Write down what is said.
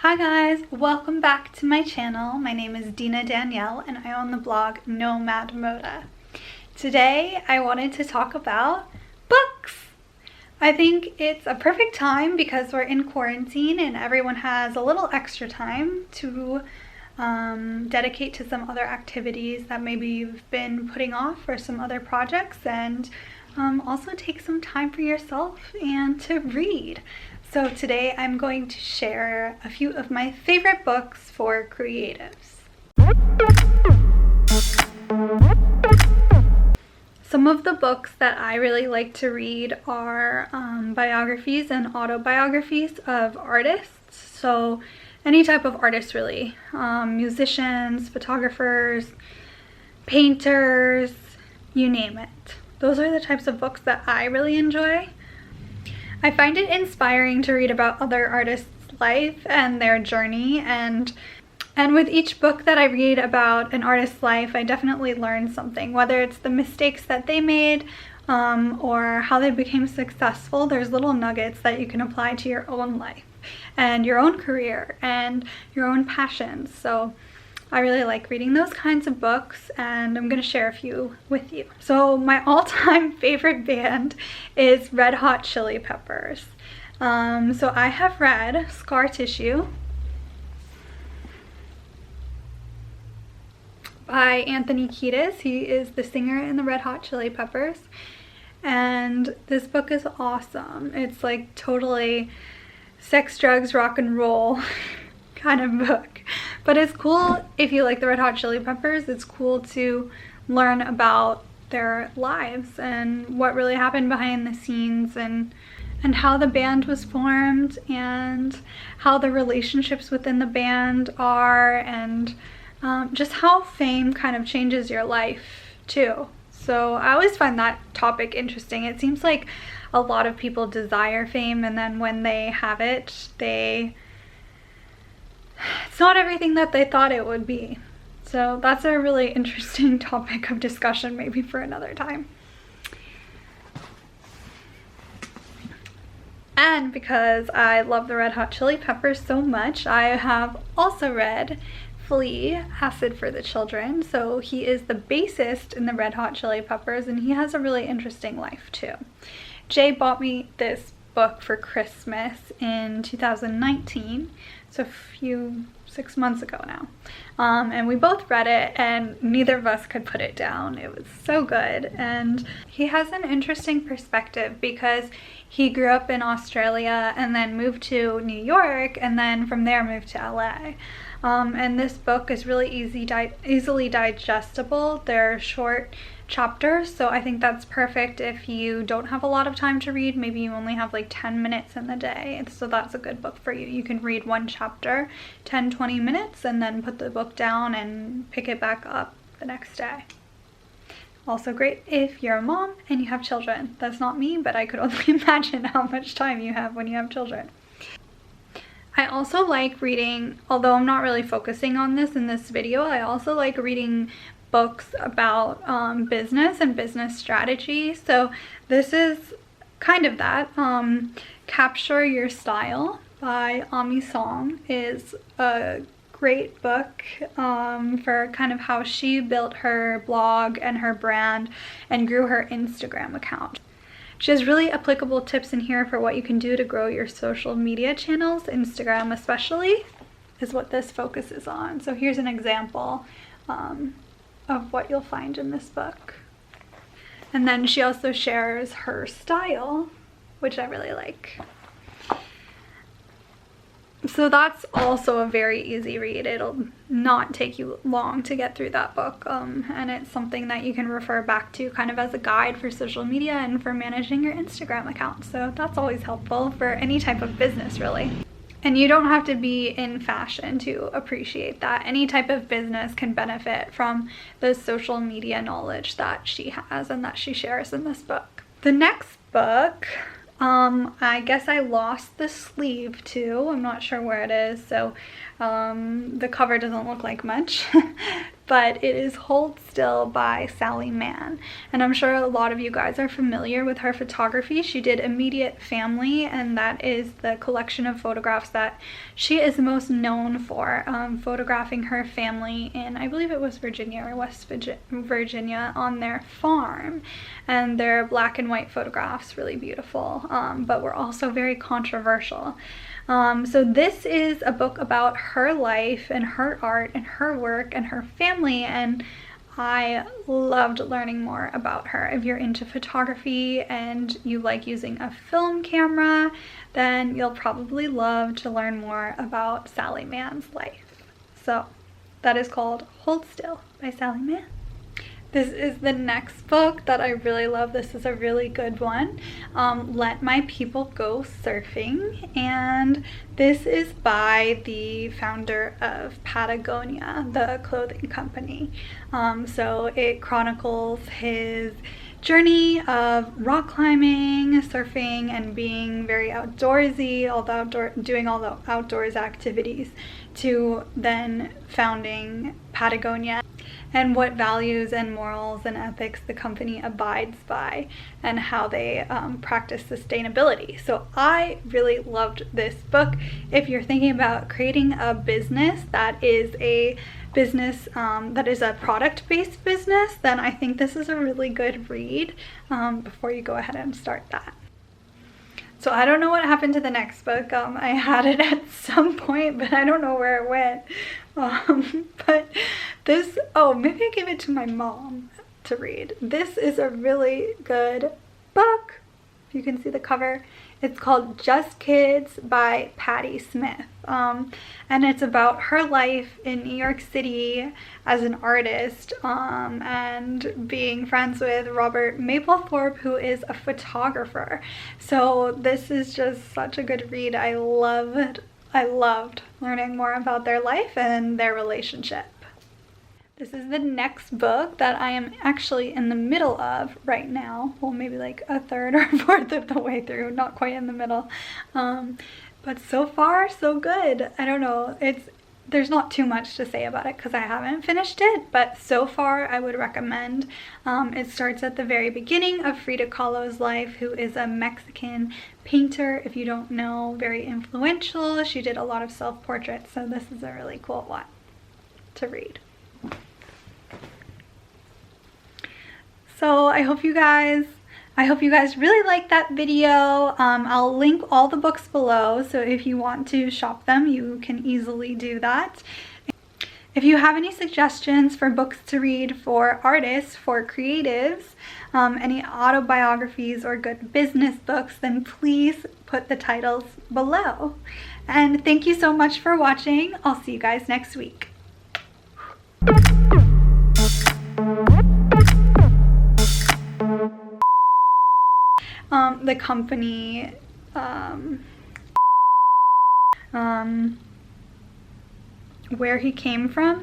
Hi guys, welcome back to my channel. My name is Deena Danielle and I own the blog Nomad Moda. Today I wanted to talk about books. I think it's a perfect time because we're in quarantine and everyone has a little extra time to dedicate to some other activities that maybe you've been putting off or some other projects, and also take some time for yourself and to read. So today I'm going to share a few of my favorite books for creatives. Some of the books that I really like to read are biographies and autobiographies of artists. So any type of artist really, musicians, photographers, painters, you name it. Those are the types of books that I really enjoy. I find it inspiring to read about other artists' life and their journey, and with each book that I read about an artist's life, I definitely learn something, whether it's the mistakes that they made or how they became successful. There's little nuggets that you can apply to your own life and your own career and your own passions. So I really like reading those kinds of books, and I'm going to share a few with you. So my all-time favorite band is Red Hot Chili Peppers. So I have read Scar Tissue by Anthony Kiedis. He is the singer in the Red Hot Chili Peppers, and this book is awesome. It's like totally sex, drugs, rock and roll kind of book, but it's cool if you like the Red Hot Chili Peppers. It's cool to learn about their lives and what really happened behind the scenes, and how the band was formed and how the relationships within the band are, and just how fame kind of changes your life too. So I always find that topic interesting. It seems like a lot of people desire fame, and then when they have it, it's not everything that they thought it would be. So that's a really interesting topic of discussion, maybe for another time. And because I love the Red Hot Chili Peppers so much, I have also read Flea, Acid for the Children. So he is the bassist in the Red Hot Chili Peppers, and he has a really interesting life too. Jay bought me this book for Christmas in 2019, so 6 months ago now, and we both read it and neither of us could put it down. It was so good, and he has an interesting perspective because he grew up in Australia and then moved to New York, and then from there moved to LA. And this book is really easily digestible. They're short chapters, so I think that's perfect if you don't have a lot of time to read. Maybe you only have like 10 minutes in the day, so that's a good book for you. You can read one chapter 10-20 minutes and then put the book down and pick it back up the next day. Also great if you're a mom and you have children. That's not me, but I could only imagine how much time you have when you have children. I also like reading, although I'm not really focusing on this in this video, I also like reading books about business and business strategy. So this is kind of that. Capture Your Style by Ami Song is a great book for kind of how she built her blog and her brand and grew her Instagram account. She has really applicable tips in here for what you can do to grow your social media channels. Instagram especially is what this focuses on. So here's an example of what you'll find in this book. And then she also shares her style, which I really like. So that's also a very easy read. It'll not take you long to get through that book, and it's something that you can refer back to kind of as a guide for social media and for managing your Instagram account. So that's always helpful for any type of business really. And you don't have to be in fashion to appreciate that. Any type of business can benefit from the social media knowledge that she has and that she shares in this book. The next book, I guess I lost the sleeve too. I'm not sure where it is, so the cover doesn't look like much. but it is Hold Still by Sally Mann. And I'm sure a lot of you guys are familiar with her photography. She did Immediate Family, and that is the collection of photographs that she is most known for, photographing her family in, I believe it was Virginia or West Virginia, on their farm. And they're black and white photographs, really beautiful, but were also very controversial. So this is a book about her life and her art and her work and her family, and I loved learning more about her. If you're into photography and you like using a film camera, then you'll probably love to learn more about Sally Mann's life. So that is called Hold Still by Sally Mann. This is the next book that I really love. This is a really good one. Let My People Go Surfing. And this is by the founder of Patagonia, the clothing company. So it chronicles his journey of rock climbing, surfing, and being very outdoorsy, doing all the outdoors activities, to then founding Patagonia, and what values and morals and ethics the company abides by, and how they practice sustainability. So I really loved this book. If you're thinking about creating a business that is a business that is a product-based business, then I think this is a really good read before you go ahead and start that. So I don't know what happened to the next book. I had it at some point, but I don't know where it went. But this, oh, maybe I gave it to my mom to read. This is a really good book. If you can see the cover, it's called Just Kids by Patti Smith. And it's about her life in New York City as an artist, and being friends with Robert Mapplethorpe, who is a photographer. So this is just such a good read. I loved learning more about their life and their relationship. This is the next book that I am actually in the middle of right now. Well, maybe like a third or fourth of the way through, not quite in the middle. But so far, so good. I don't know, there's not too much to say about it because I haven't finished it, but so far I would recommend. It starts at the very beginning of Frida Kahlo's life, who is a Mexican painter, if you don't know, very influential. She did a lot of self-portraits, so this is a really cool one to read. So I hope you guys really liked that video. I'll link all the books below, so if you want to shop them, you can easily do that. If you have any suggestions for books to read for artists, for creatives, any autobiographies or good business books, then please put the titles below. And thank you so much for watching. I'll see you guys next week. The company, where he came from.